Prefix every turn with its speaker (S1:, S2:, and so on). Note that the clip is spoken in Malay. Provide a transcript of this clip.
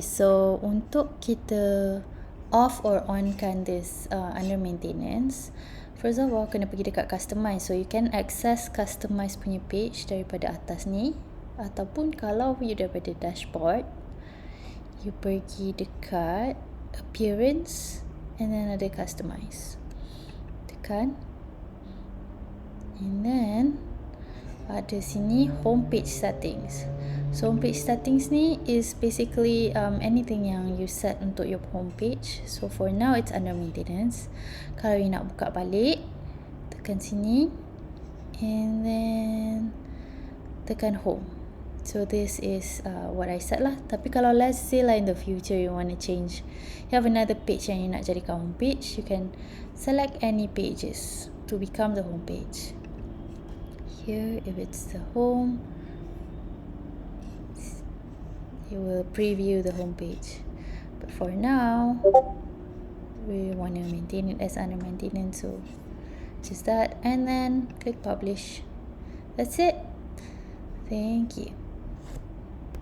S1: So untuk kita off or on kan this under maintenance, first of all kena pergi dekat customize. So you can access customize punya page daripada atas ni, ataupun kalau you daripada dashboard, you pergi dekat appearance and then ada customize, tekan, and then ada sini homepage settings. So homepage settings ni is basically anything yang you set untuk your homepage. So for now it's under maintenance. Kalau you nak buka balik, tekan sini and then tekan home. So this is what I set lah. Tapi kalau let's say lah in the future you want to change, you have another page yang you nak jadikan homepage, you can select any pages to become the homepage. Here, if it's the home, you will preview the homepage. But for now, we want to maintain it as under maintenance, so just that, and then click publish. That's it. Thank you.